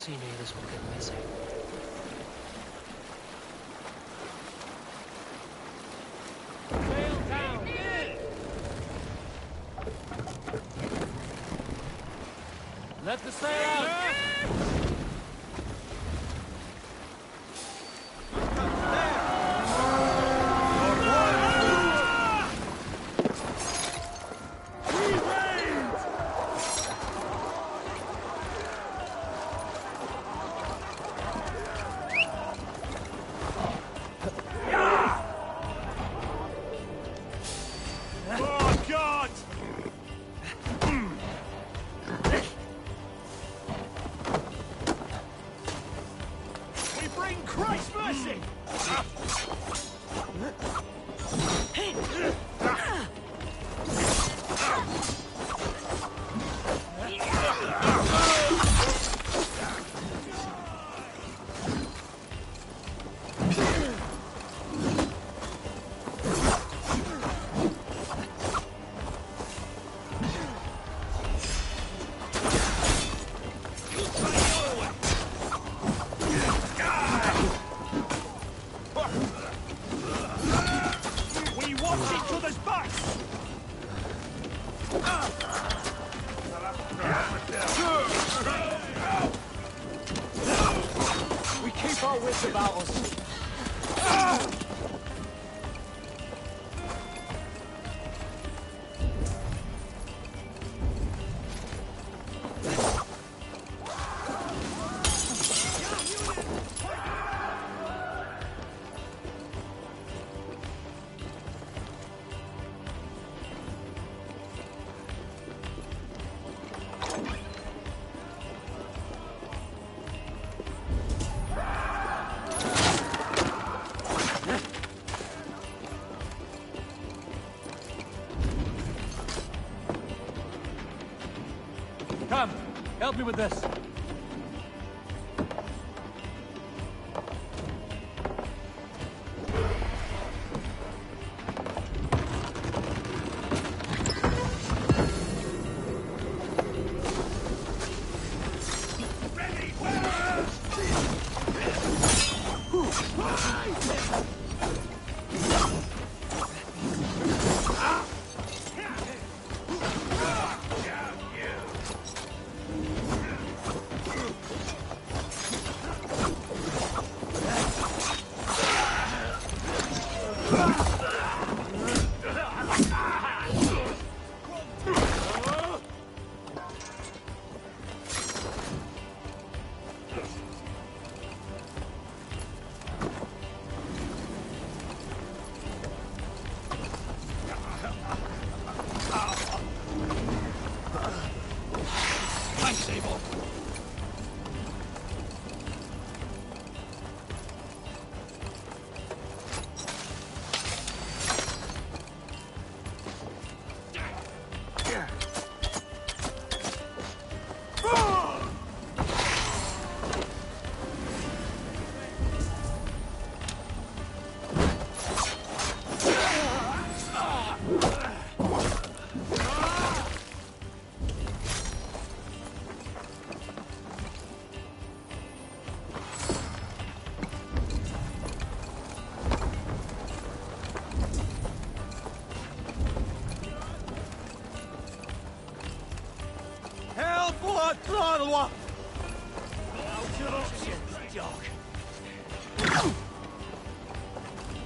course he knew this would get messy. Sail down! Let the sail out! We keep our wits about us. Come, help me with this.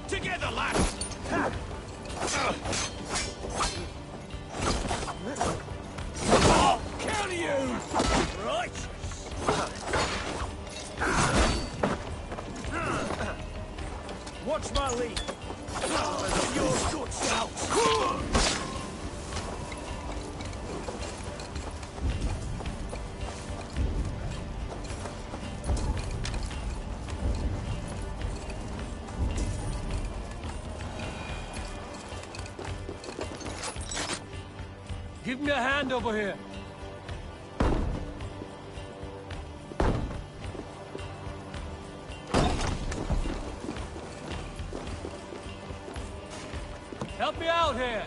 Together, lads! Counter you! Right! Watch my lead! Your guts out! Give me a hand over here. Help me out here.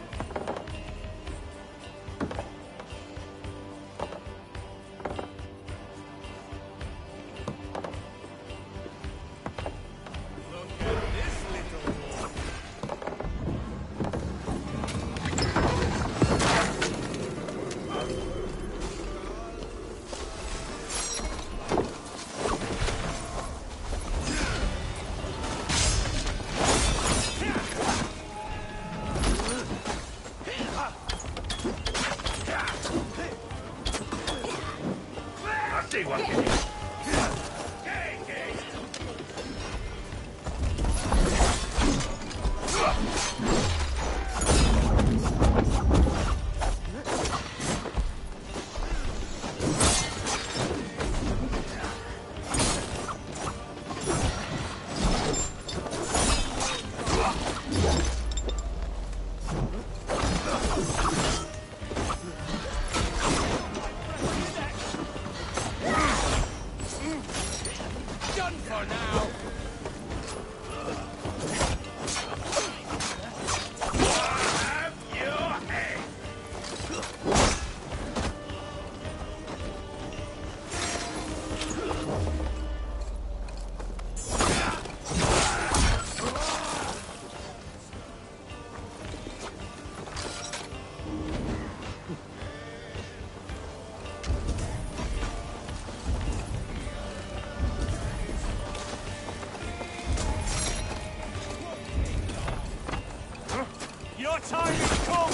Stay one minute. Your time has come!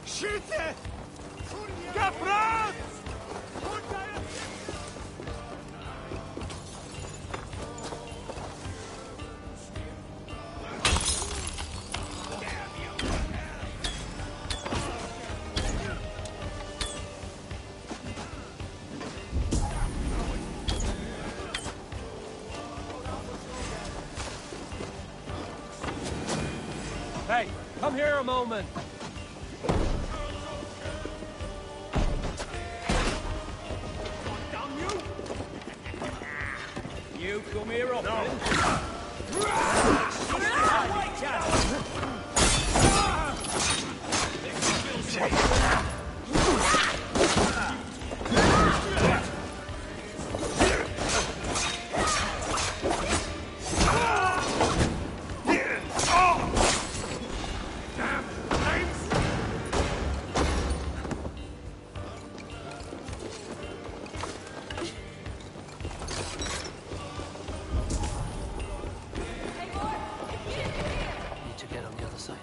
Schütze! Gebrannt! Hey, come here a moment. Damn you! You come here often? Need to get on the other side.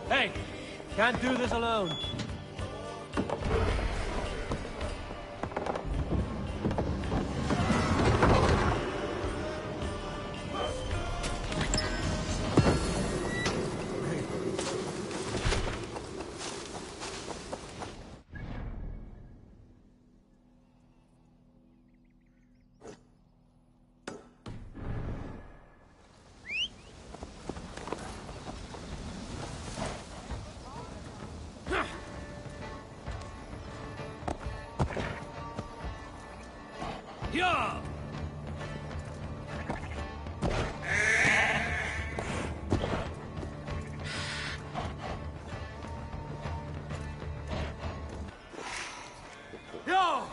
Hey, can't do this alone. Yeah! Yeah!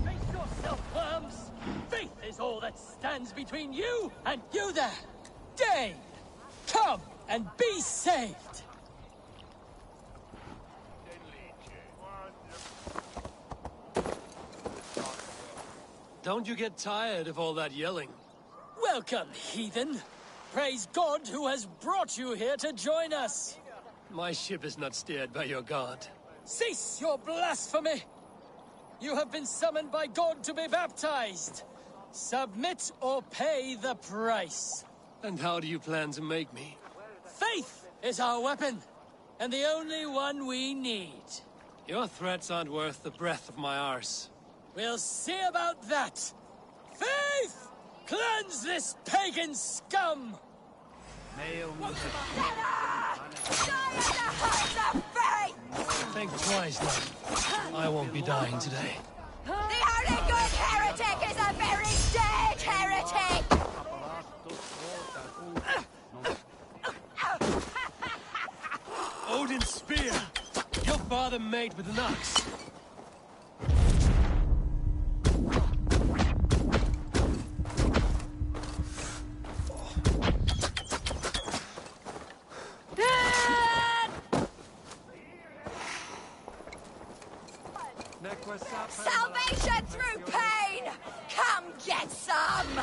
Make yourself that stands between you and you there! Dane! Come and be saved! Don't you get tired of all that yelling? Welcome, heathen! Praise God who has brought you here to join us! My ship is not steered by your god. Cease your blasphemy! You have been summoned by God to be baptized! Submit or pay the price! And how do you plan to make me? Faith is our weapon, and the only one we need. Your threats aren't worth the breath of my arse. We'll see about that! Faith! Cleanse this pagan scum! Think twice, lad. I won't be dying today. The only good heretic is a very dead heretic! Odin's spear! Your father made with an axe. Salvation through pain! Come get some!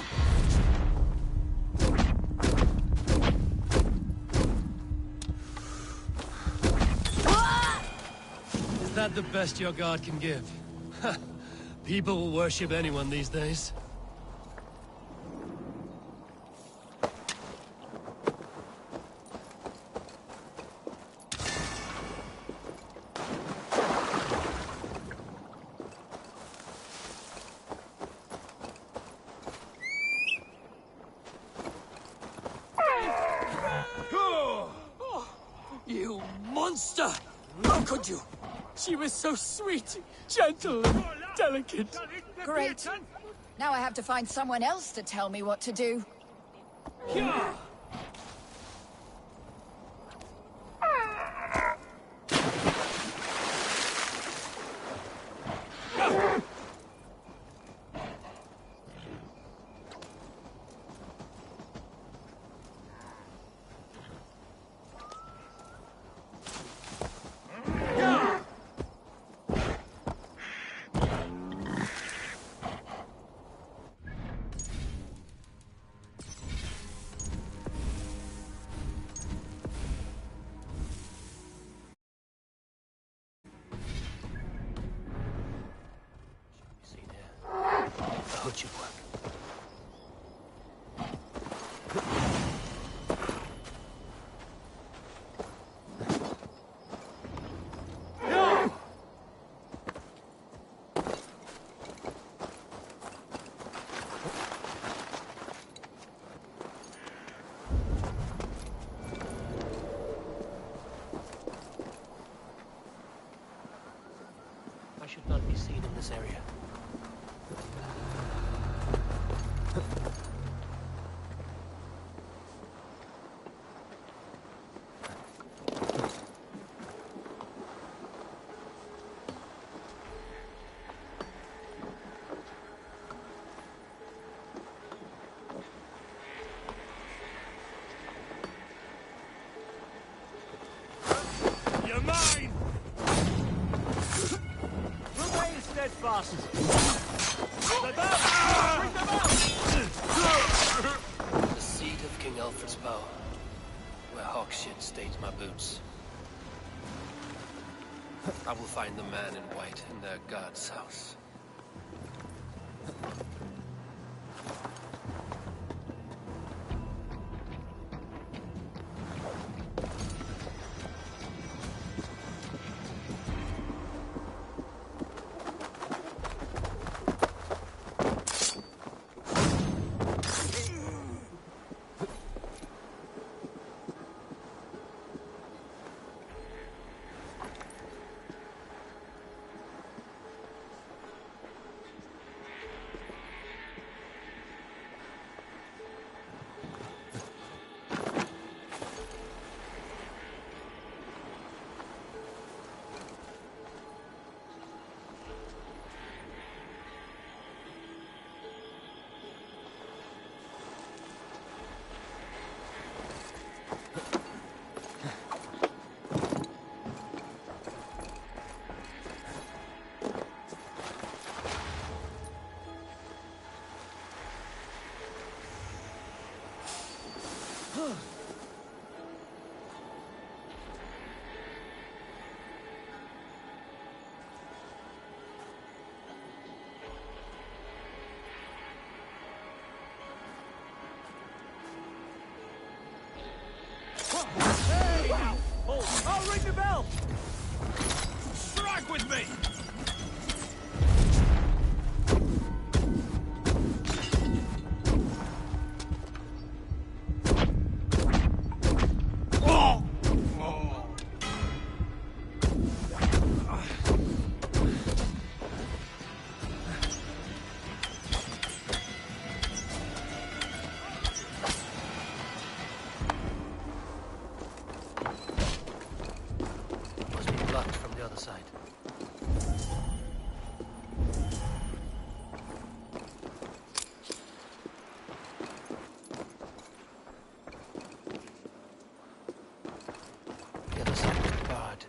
Is that the best your god can give? People will worship anyone these days. You monster! How could you? She was so sweet, gentle, and delicate. Great. Now I have to find someone else to tell me what to do. How'd you work? I should not be seen in this area. You're mine! Remain steadfast! Bring them out! The seat of King Alfred's bow, where hawk shit stains my boots. I will find the man in white in their god's house. Hey, now! Hold! I'll ring the bell! Strike with me! Must be blocked from the other side. The other side is barred.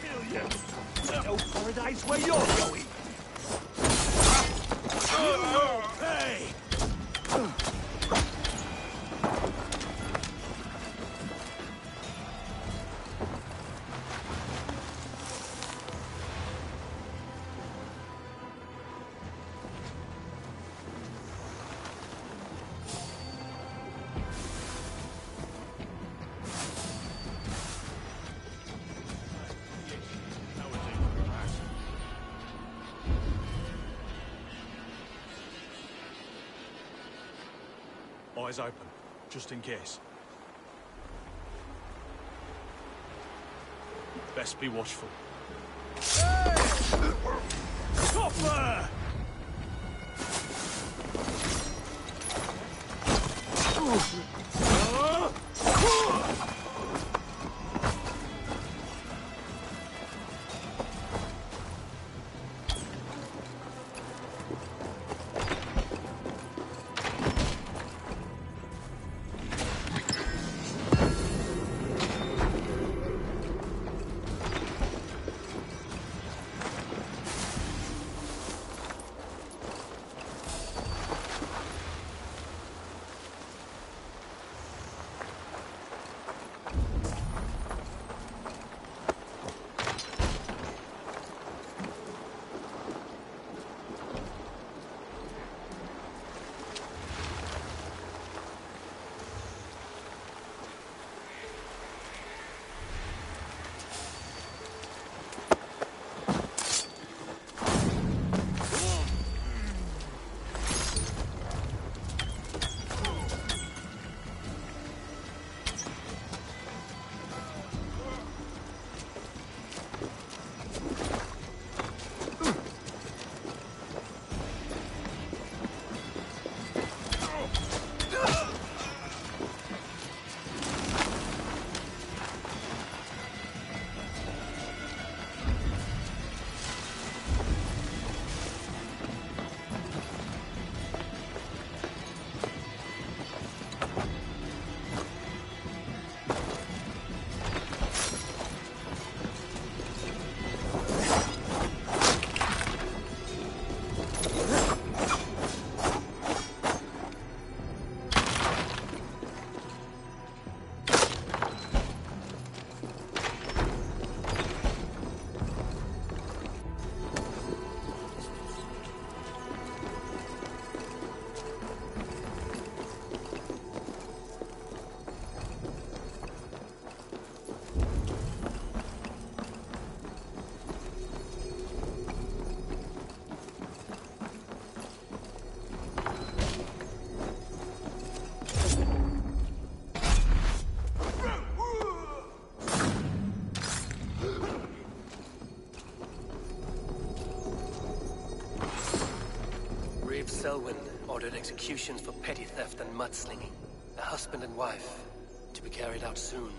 Kill you! No paradise where you're going! Hey! Eyes open, just in case. Best be watchful. Copper! Selwyn ordered executions for petty theft and mudslinging. A husband and wife, to be carried out soon.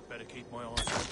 Better keep my eyes open.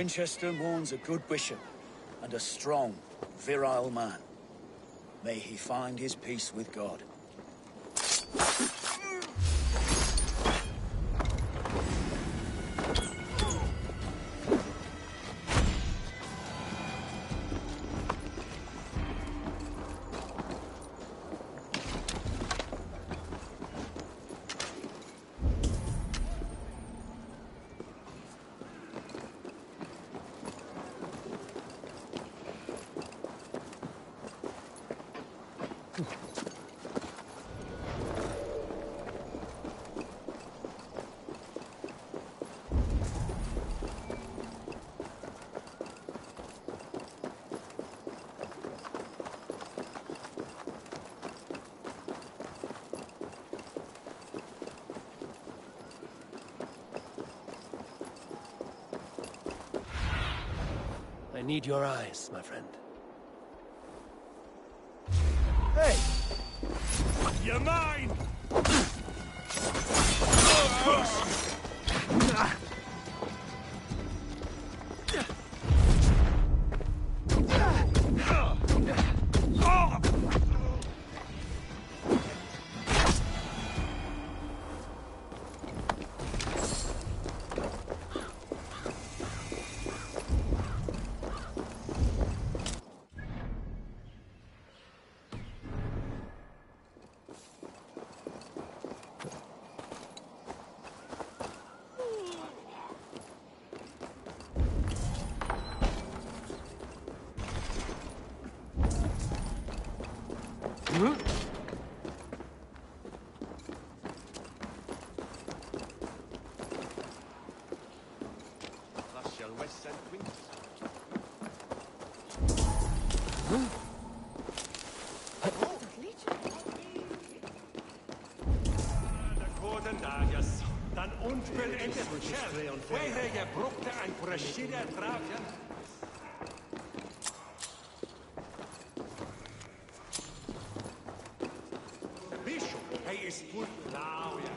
Winchester mourns a good bishop and a strong, virile man. May he find his peace with God. I need your eyes, my friend. Hey! You're mine! Dan onbeleid schel. Wij je brokte en prachtige traafje. Bishop, hij is goed nou ja.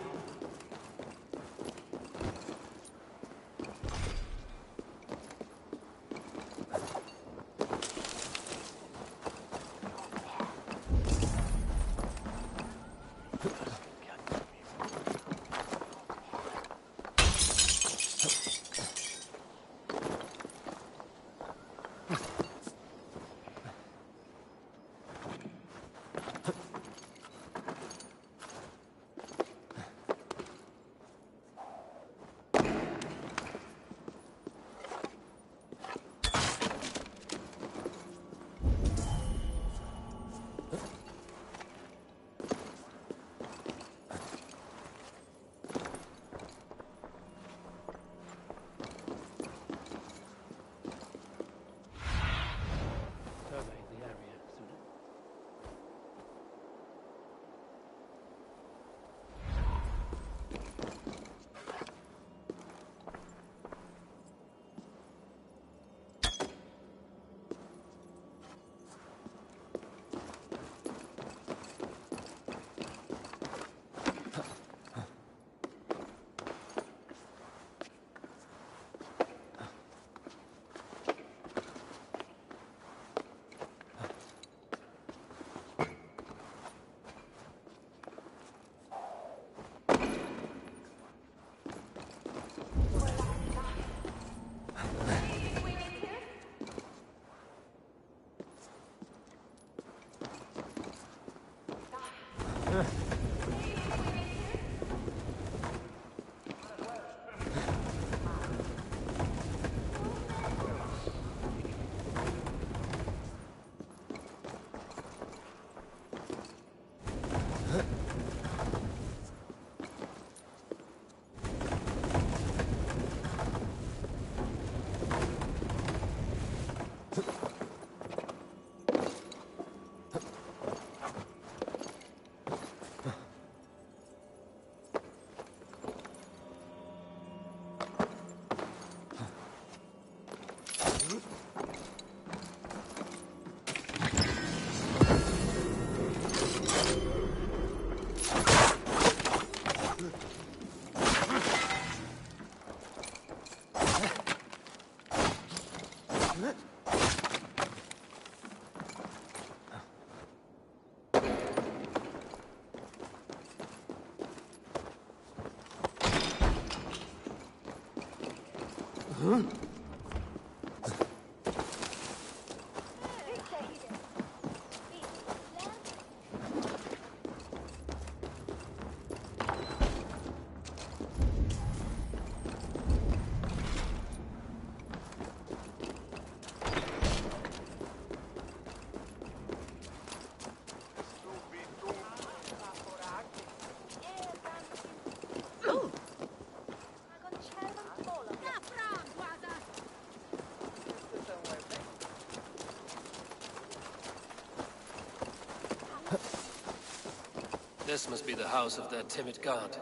This must be the house of their timid guard.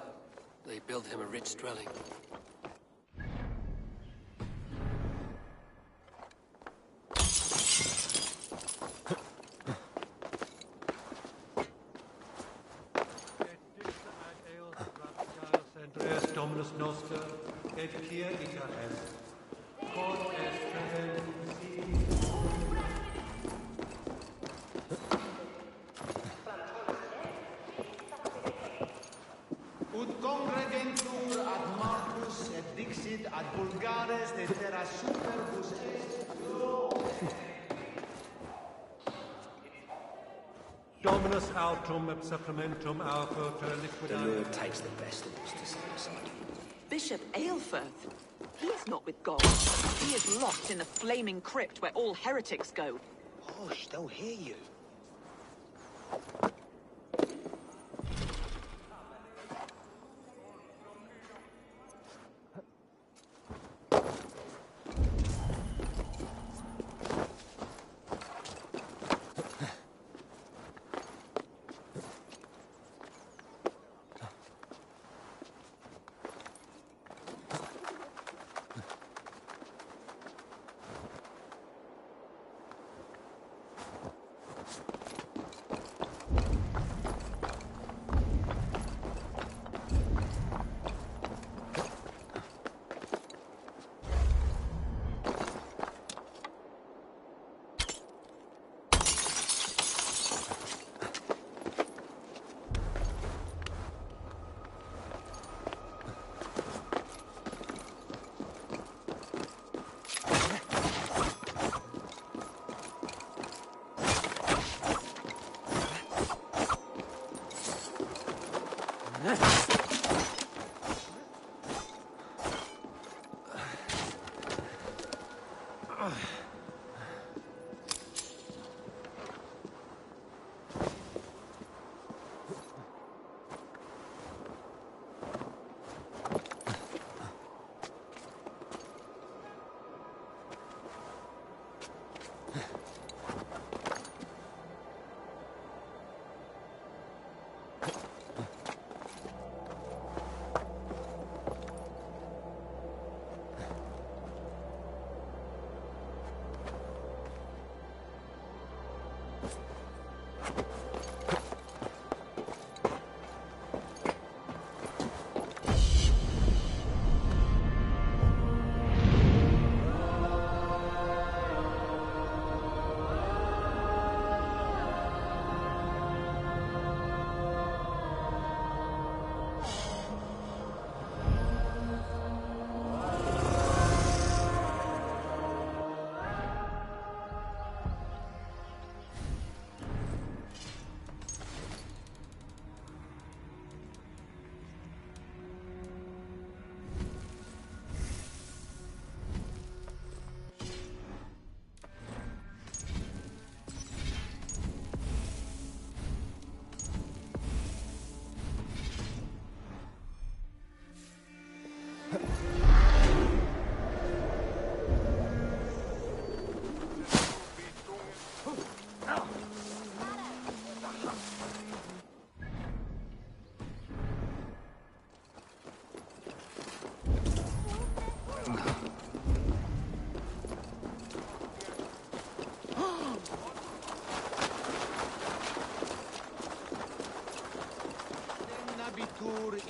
They built him a rich dwelling. Dominus noster, et quia ita est, quod est pretent in sibi. Ut congregentur ad Marcus et dixit ad vulgares de terra superbus est. Dominus autum et sacramentum alcoter liquida. The Lord takes the best of us to set aside. Bishop Aelfirth? He is not with God. He is locked in the flaming crypt where all heretics go. Hush, they'll hear you.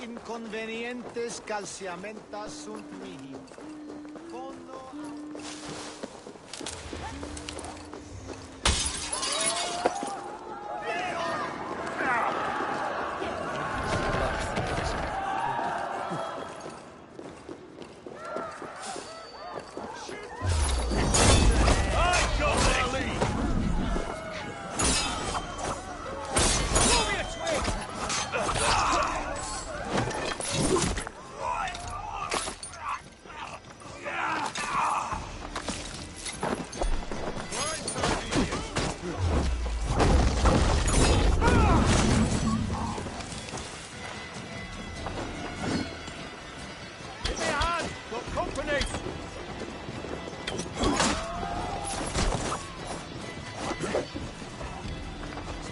Inconvenientes calciamentas sunt mihi. Fondo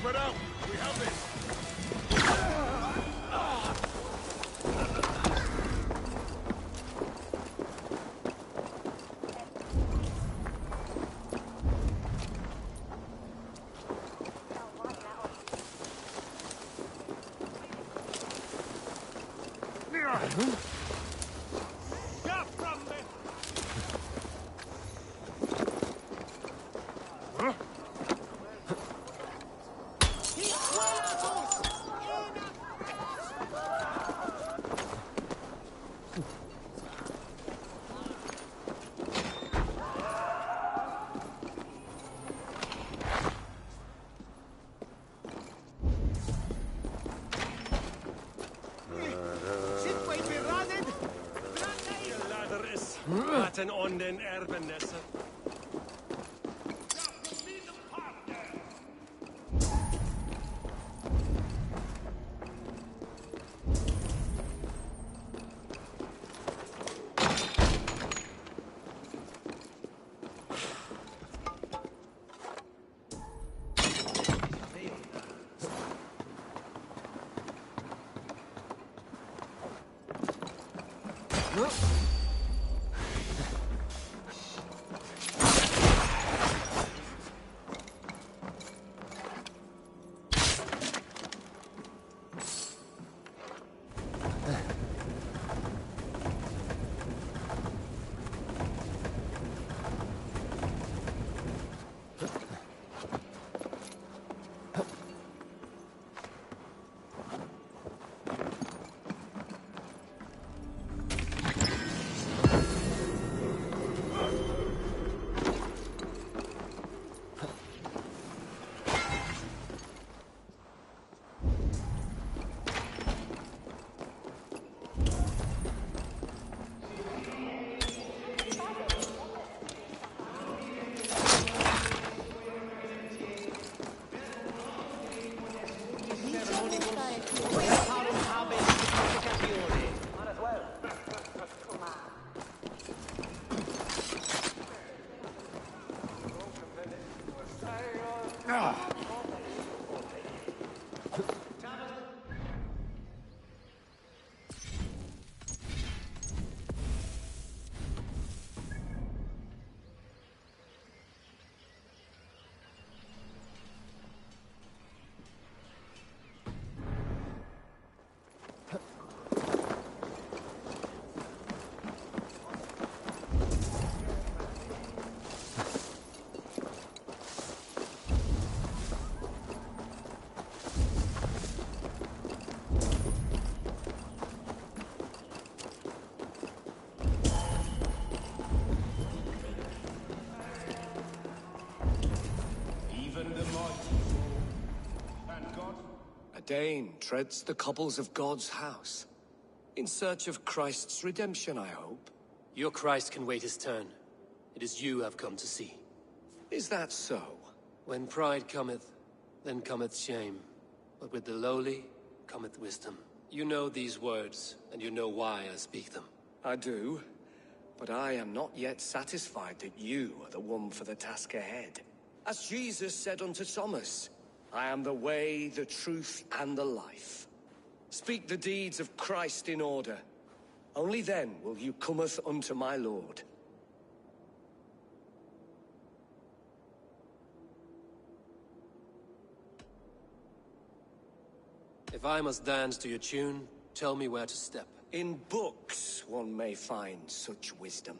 Spread out! We have this! Laten on den Erbenesse. A Dane treads the cobbles of God's house. In search of Christ's redemption, I hope. Your Christ can wait his turn. It is you I've come to see. Is that so? When pride cometh, then cometh shame. But with the lowly cometh wisdom. You know these words, and you know why I speak them. I do, but I am not yet satisfied that you are the one for the task ahead. As Jesus said unto Thomas, I am the way, the truth, and the life. Speak the deeds of Christ in order. Only then will you cometh unto my Lord. If I must dance to your tune, tell me where to step. In books one may find such wisdom.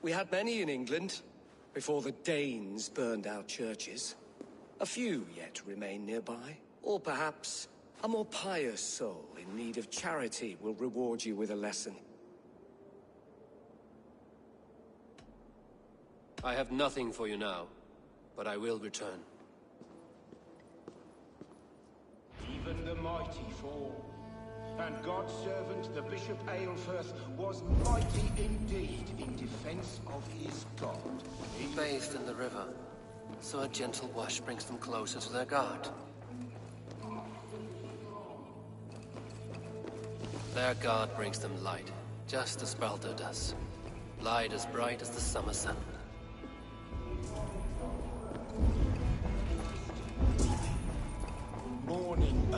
We had many in England, before the Danes burned our churches. A few yet remain nearby. Or perhaps a more pious soul in need of charity will reward you with a lesson. I have nothing for you now, but I will return. Even the mighty fall, and God's servant, the Bishop Aelfirth, was mighty indeed in defense of his God. He Bathed in the river, so a gentle wash brings them closer to their God. Their God brings them light, just as Baldur does. Light as bright as the summer sun.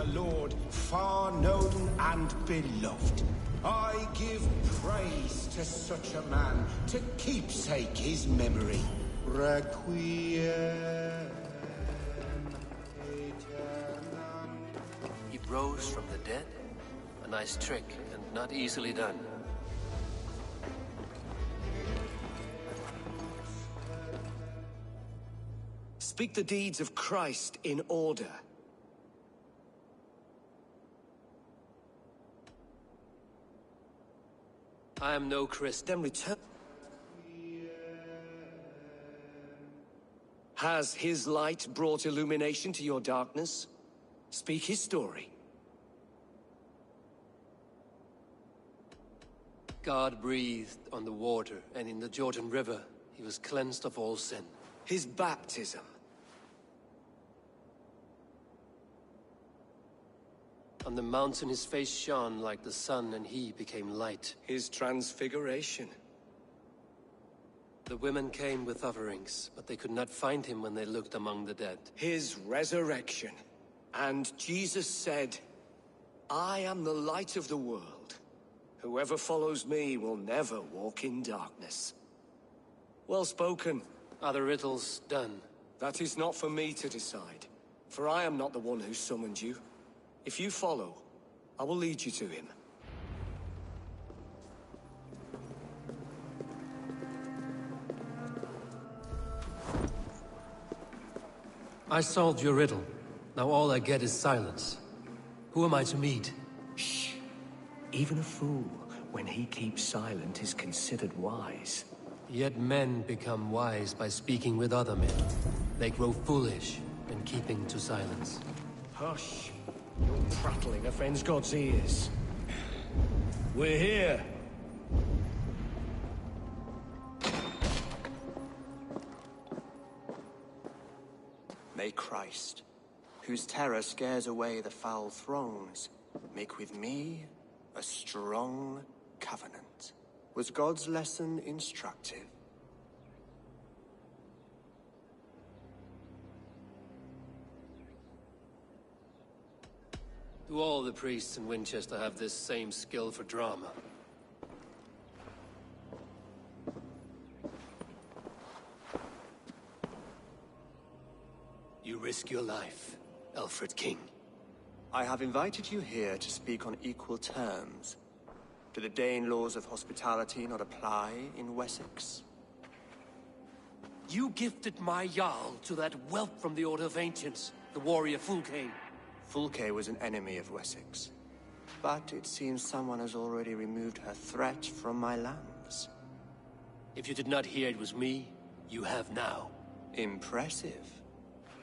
a lord far known and beloved. I give praise to such a man, to keepsake his memory. Requiem aeternam. He rose from the dead? A nice trick, and not easily done. Speak the deeds of Christ in order. I am no Christ. Then return. Has his light brought illumination to your darkness? Speak his story. God breathed on the water, and in the Jordan River, he was cleansed of all sin. His baptism. On the mountain his face shone like the sun, and he became light. His transfiguration. The women came with offerings, but they could not find him when they looked among the dead. His resurrection. And Jesus said, I am the light of the world. Whoever follows me will never walk in darkness. Well spoken. Are the riddles done? That is not for me to decide, for I am not the one who summoned you. If you follow, I will lead you to him. I solved your riddle. Now all I get is silence. Who am I to meet? Shh. Even a fool, when he keeps silent, is considered wise. Yet men become wise by speaking with other men. They grow foolish in keeping to silence. Hush. Your prattling offends God's ears. We're here. May Christ, whose terror scares away the foul throngs, make with me a strong covenant. Was God's lesson instructive? Do all the priests in Winchester have this same skill for drama? You risk your life, Alfred King. I have invited you here to speak on equal terms. Do the Dane laws of hospitality not apply in Wessex? You gifted my Jarl to that whelp from the Order of Ancients, the warrior Fulke. Fulke was an enemy of Wessex. But it seems someone has already removed her threat from my lands. If you did not hear it was me, you have now. Impressive.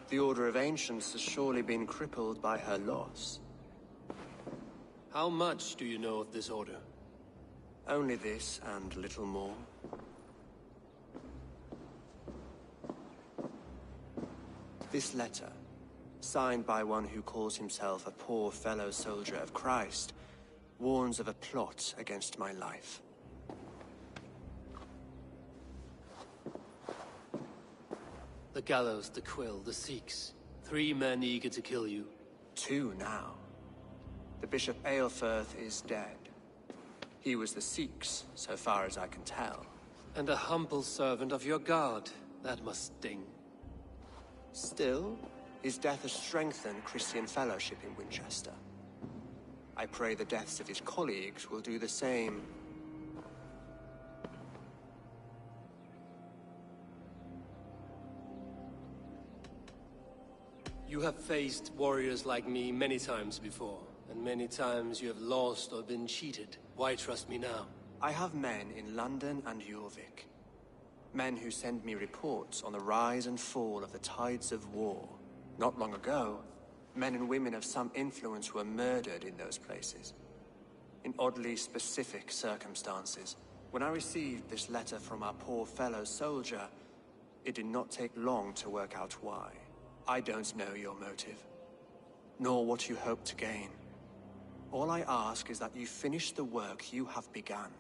The Order of Ancients has surely been crippled by her loss. How much do you know of this order? Only this and little more. This letter, signed by one who calls himself a poor fellow soldier of Christ, warns of a plot against my life. The gallows, the quill, the Sikhs. 3 men eager to kill you. 2 now. The Bishop Aelfirth is dead. He was the Sikhs, so far as I can tell. And a humble servant of your god. That must sting. Still, his death has strengthened Christian fellowship in Winchester. I pray the deaths of his colleagues will do the same. You have faced warriors like me many times before, and many times you have lost or been cheated. Why trust me now? I have men in London and Jorvik. Men who send me reports on the rise and fall of the tides of war. Not long ago, men and women of some influence were murdered in those places. In oddly specific circumstances. When I received this letter from our poor fellow soldier, it did not take long to work out why. I don't know your motive, nor what you hope to gain. All I ask is that you finish the work you have begun,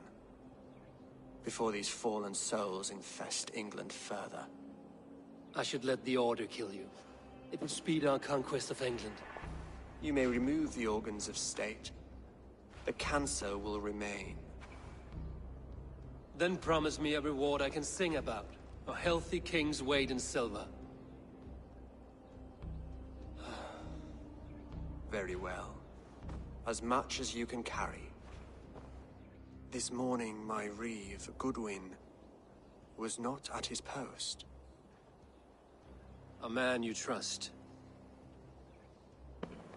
before these fallen souls infest England further. I should let the Order kill you. It would speed our conquest of England. You may remove the organs of state. The cancer will remain. Then promise me a reward I can sing about. A healthy king's weight in silver. Very well. As much as you can carry. This morning, my reeve, Goodwin, was not at his post. A man you trust.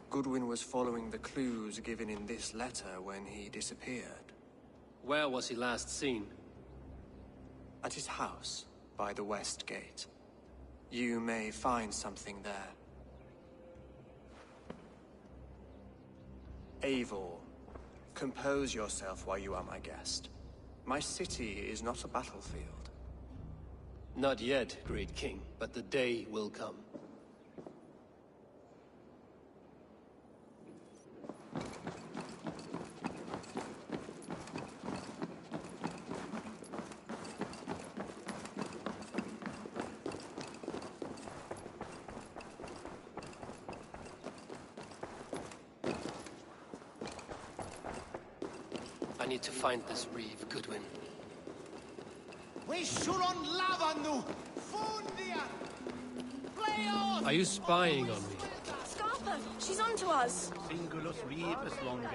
Goodwin was following the clues given in this letter when he disappeared. Where was he last seen? At his house, by the west gate. You may find something there. Eivor, compose yourself while you are my guest. My city is not a battlefield. Not yet, great king, but the day will come. I need to find this reeve, Goodwin. Are you spying on me? Scarpa, she's on to us. Singulus rebus longe.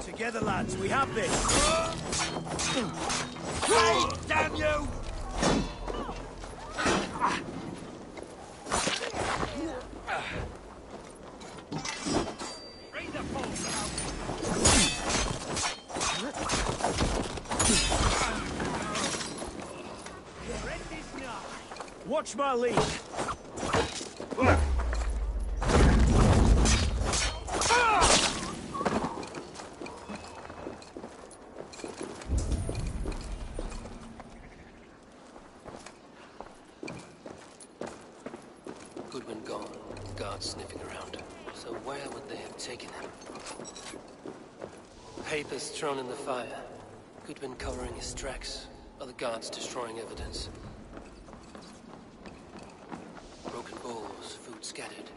Together, lads, we have this. Hey, damn you! Watch my lead. taken him. Papers thrown in the fire. Goodwin covering his tracks. Other guards destroying evidence. Broken bowls, food scattered.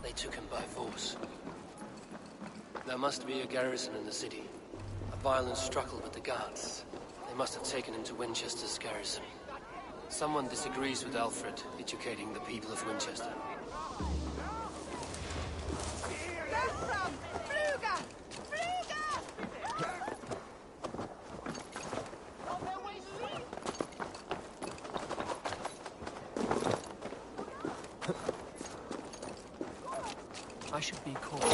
They took him by force. There must be a garrison in the city. A violent struggle with the guards. They must have taken him to Winchester's garrison. Someone disagrees with Alfred, educating the people of Winchester. I should be cautious.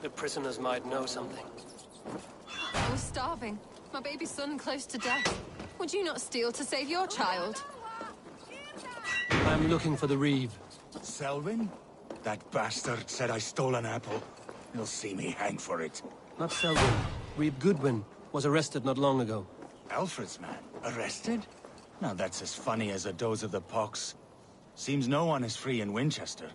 The prisoners might know something. I was starving. My baby son close to death. Would you not steal to save your child? I'm looking for the Reeve. Selwyn? That bastard said I stole an apple. He'll see me hang for it. Not Selwyn. Reeve Goodwin was arrested not long ago. Alfred's man? Arrested? Now that's as funny as a dose of the pox. Seems no one is free in Winchester.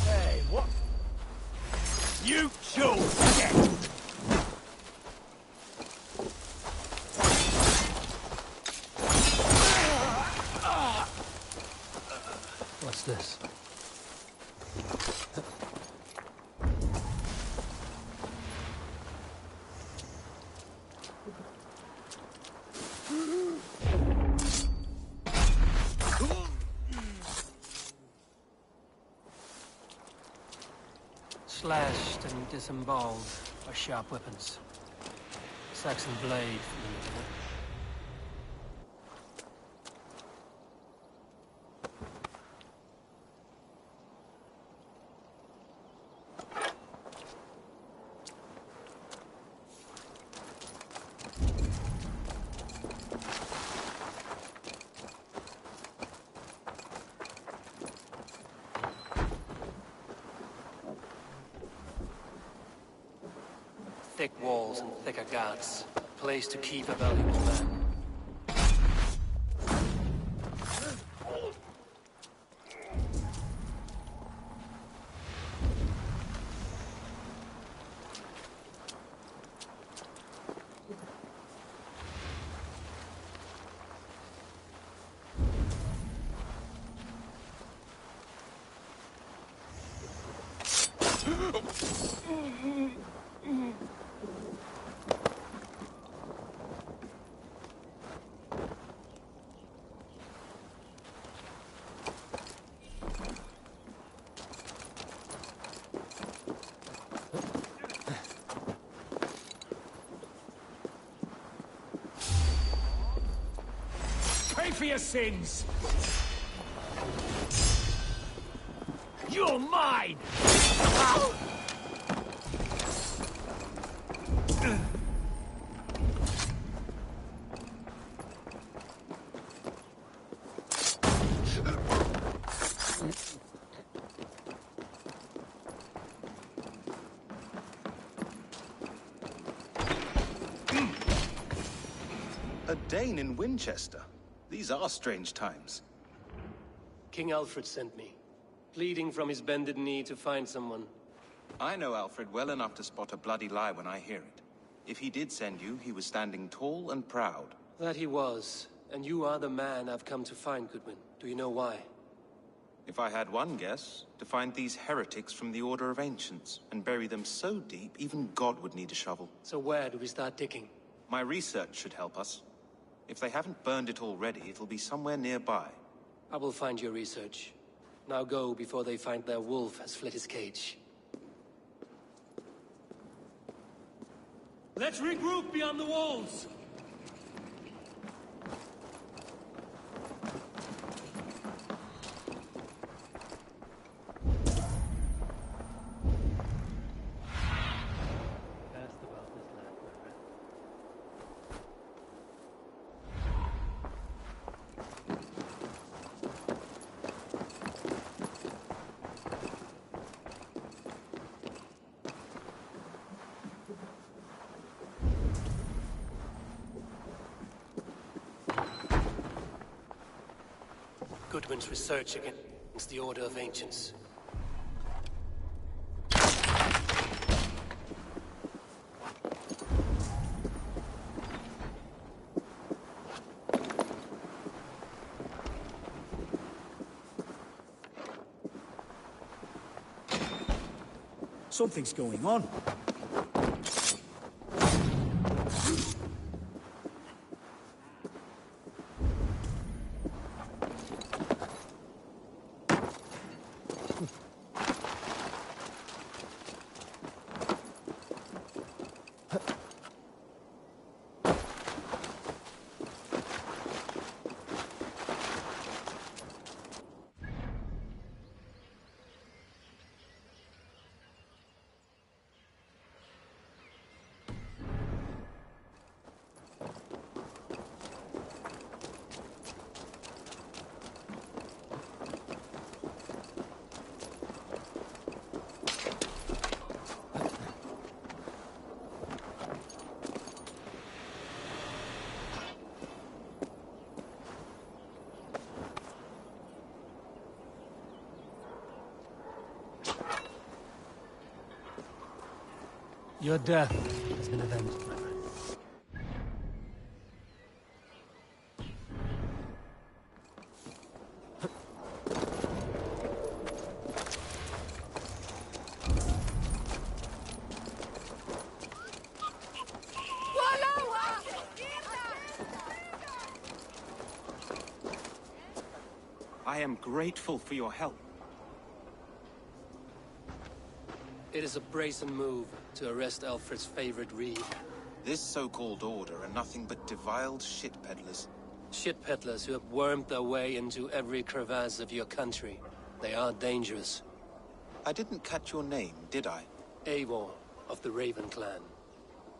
Hey, what? You chose death! What's this? Slashed and disemboweled are sharp weapons. Saxon blade from the middle. Thick walls and thicker guards. A place to keep a valuable man. Pay for your sins! You're mine! A Dane in Winchester? These are strange times. King Alfred sent me, pleading from his bended knee to find someone. I know Alfred well enough to spot a bloody lie when I hear it. If he did send you, he was standing tall and proud. That he was. And you are the man I've come to find, Goodwin. Do you know why? If I had one guess, to find these heretics from the Order of Ancients, and bury them so deep, even God would need a shovel. So where do we start digging? My research should help us. If they haven't burned it already, it'll be somewhere nearby. I will find your research. Now go before they find their wolf has fled his cage. Let's regroup beyond the walls! Goodwin's research against the Order of Ancients. Something's going on. Your death has been avenged, my friend. I am grateful for your help. It is a brazen move to arrest Alfred's favorite reeve. This so-called order are nothing but deviled shit peddlers. Shit peddlers who have wormed their way into every crevasse of your country. They are dangerous. I didn't catch your name, did I? Eivor, of the Raven clan.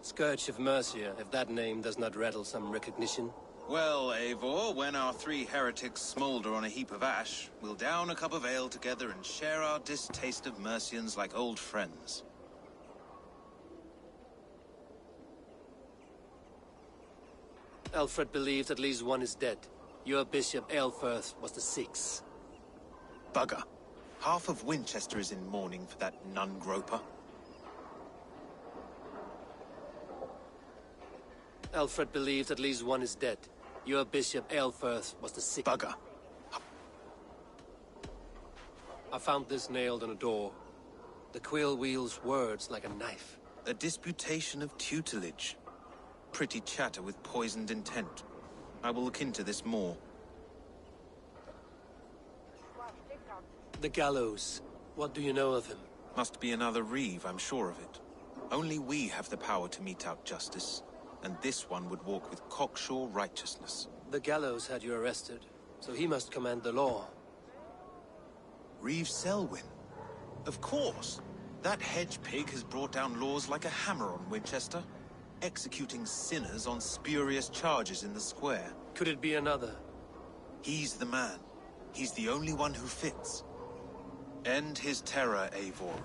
Scourge of Mercia, if that name does not rattle some recognition. Well, Eivor, when our three heretics smolder on a heap of ash, we'll down a cup of ale together and share our distaste of Mercians like old friends. Alfred believed at least one is dead. Your Bishop Aelfirth was the sixth. Bugger. Half of Winchester is in mourning for that nun-groper. Alfred believed at least one is dead. Your Bishop Aelfirth was the sixth. Bugger. I found this nailed on a door. The quill wields words like a knife. A disputation of tutelage. Pretty chatter with poisoned intent. I will look into this more. The gallows. What do you know of him? Must be another reeve, I'm sure of it. Only we have the power to mete out justice. And this one would walk with cocksure righteousness. The gallows had you arrested, so he must command the law. Reeve Selwyn? Of course! That hedge pig has brought down laws like a hammer on Winchester, executing sinners on spurious charges in the square. Could it be another? He's the man. He's the only one who fits. End his terror, Eivor.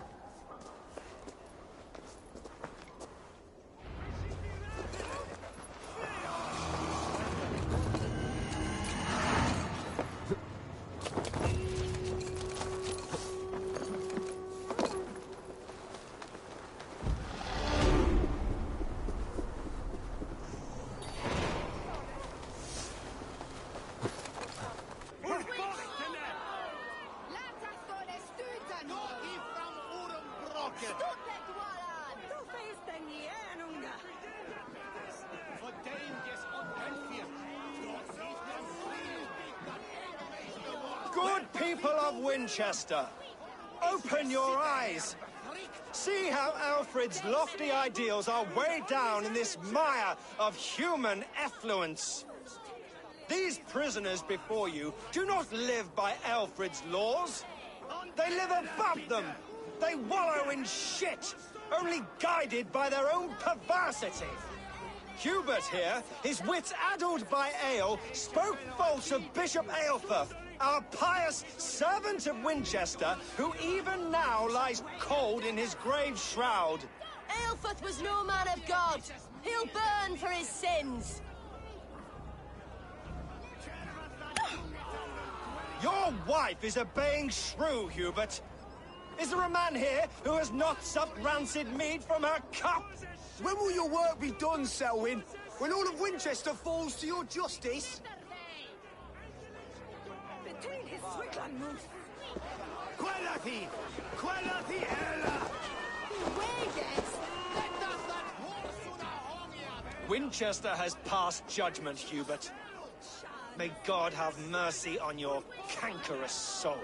Good people of Winchester, open your eyes. See how Alfred's lofty ideals are weighed down in this mire of human effluence. These prisoners before you do not live by Alfred's laws. They live above them. They wallow in shit, only guided by their own perversity. Hubert here, his wits addled by ale, spoke false of Bishop Aelfirth, our pious servant of Winchester, who even now lies cold in his grave shroud. Aelfirth was no man of God. He'll burn for his sins. Your wife is a baying shrew, Hubert. Is there a man here who has not supped rancid mead from her cup? When will your work be done, Selwyn? When all of Winchester falls to your justice? Winchester has passed judgment, Hubert. May God have mercy on your cankerous soul.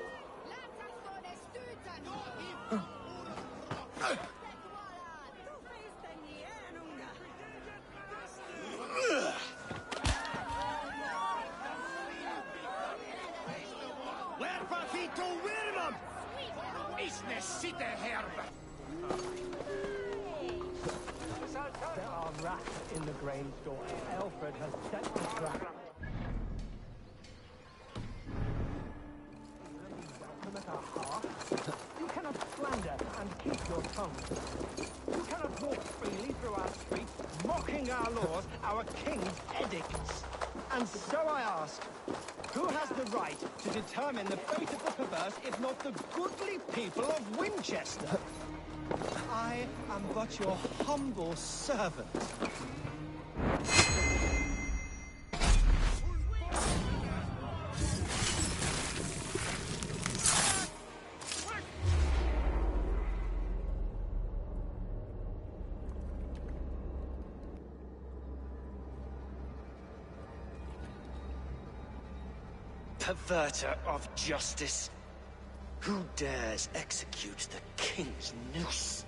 There are rats in the grain store. Alfred has set the trap. Welcome at our hearth. You cannot slander and keep your tongue. You cannot walk freely through our streets, mocking our laws, our king's edicts. And so I ask, who has the right to determine the fate of the perverse if not the goodly people of Winchester? I am but your humble servant. Perverter of justice. Who dares execute the king's noose?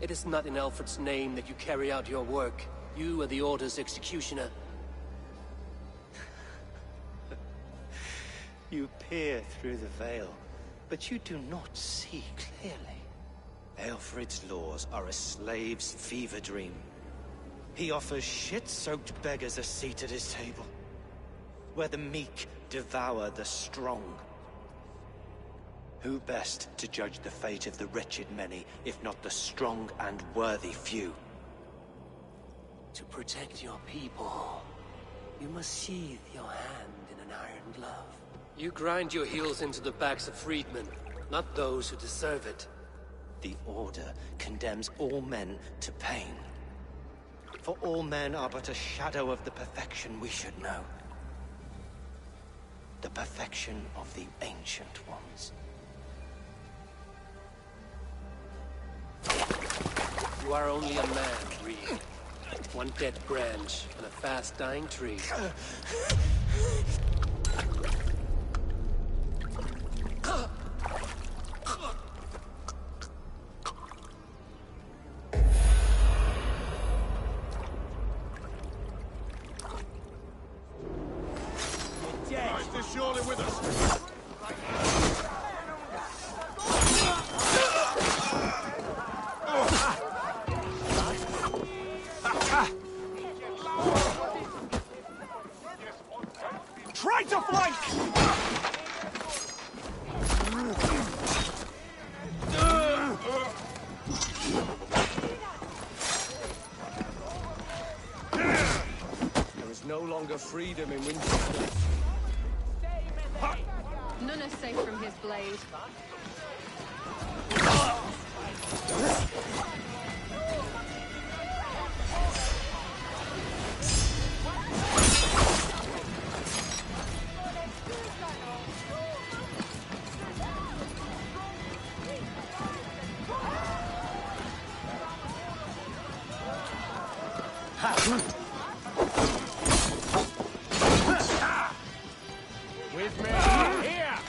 It is not in Alfred's name that you carry out your work. You are the Order's executioner. You peer through the veil, but you do not see clearly. Alfred's laws are a slave's fever dream. He offers shit-soaked beggars a seat at his table, where the meek devour the strong. Who best to judge the fate of the wretched many, if not the strong and worthy few? To protect your people, you must sheathe your hand in an iron glove. You grind your heels into the backs of freedmen, not those who deserve it. The Order condemns all men to pain. For all men are but a shadow of the perfection we should know. The perfection of the Ancient Ones. You are only a man, Reed. One dead branch on a fast-dying tree. Christ is surely with us. Try to flank! There is no longer freedom in Winchester. None are safe from his blade. With me! Here!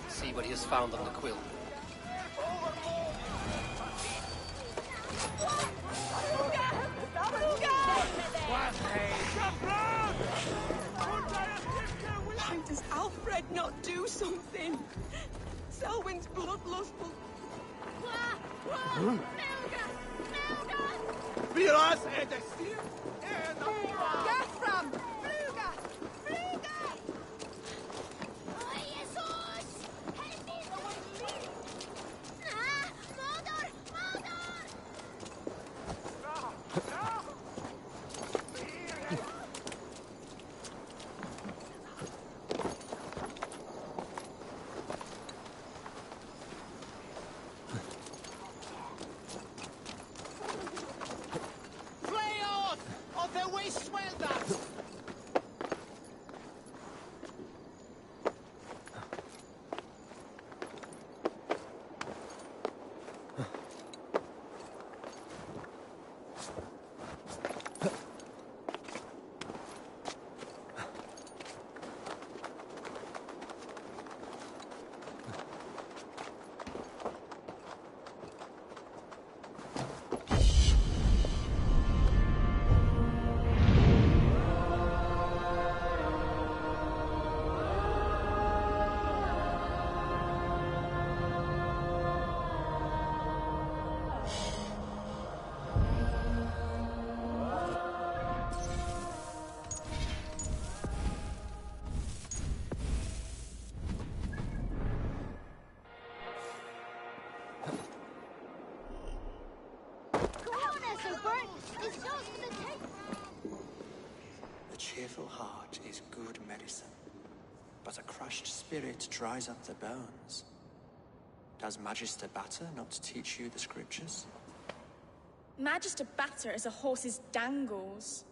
See what he has found on the quill. Why does Alfred not do something? Selwyn's bloodlust will... Viras et exil! Gerfram! Fluga! Fluga! Oh, Jesus! Help me! Ah! Mordor! Mordor! Fly out of the waste welders! A cheerful heart is good medicine, but a crushed spirit dries up the bones. Does Magister Batter not teach you the scriptures? Magister Batter is a horse's dangles.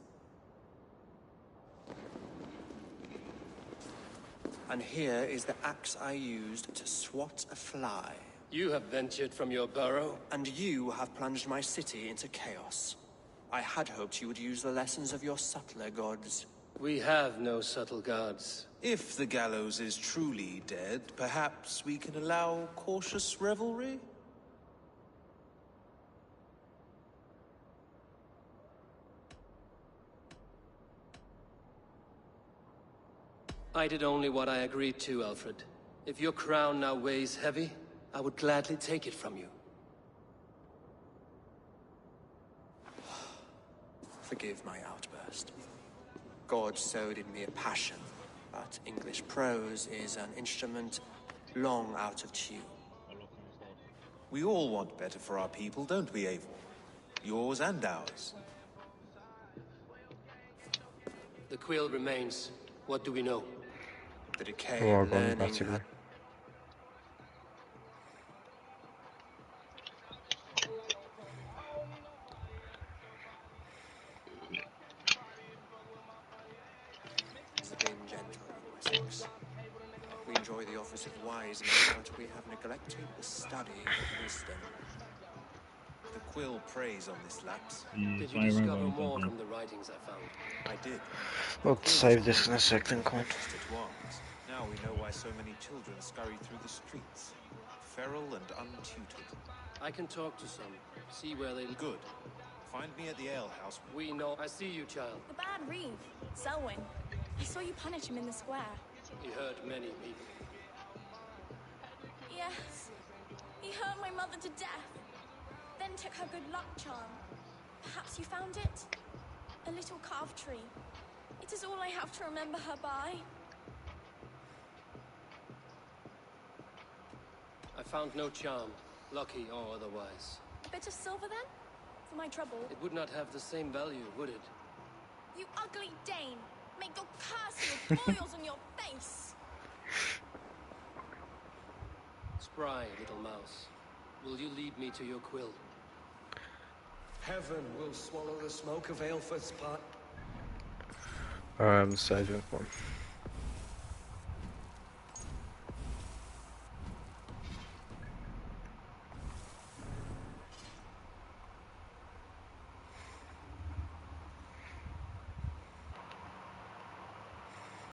And here is the axe I used to swat a fly. You have ventured from your burrow. And you have plunged my city into chaos. I had hoped you would use the lessons of your subtler gods. We have no subtle gods. If the gallows is truly dead, perhaps we can allow cautious revelry? I did only what I agreed to, Alfred. If your crown now weighs heavy, I would gladly take it from you. Forgive my outburst. God sowed in me a passion, but English prose is an instrument long out of tune. We all want better for our people, don't we, Eivor? Yours and ours. The quill remains. What do we know? The decay of learning had... been gentle in Wessex. We enjoy the office of wise men, but we have neglected the study of wisdom. The quill preys on this lapse. Did you discover more from the writings I found? I did. We'll save this in a second, Clint. Now we know why so many children scurry through the streets, feral and untutored. I can talk to some, see where they... Good. Find me at the alehouse. We know. I see you, child. The bad Reeve, Selwyn. I saw you punish him in the square. He hurt many people. Yes. He hurt my mother to death. Then took her good luck charm. Perhaps you found it? A little carved tree. It is all I have to remember her by. I found no charm, lucky or otherwise. A bit of silver then? For my trouble? It would not have the same value, would it? You ugly Dane! Make your curse with boils on your face! Spry little mouse. Will you lead me to your quill? Heaven will swallow the smoke of Aelfred's part. I'm saving one.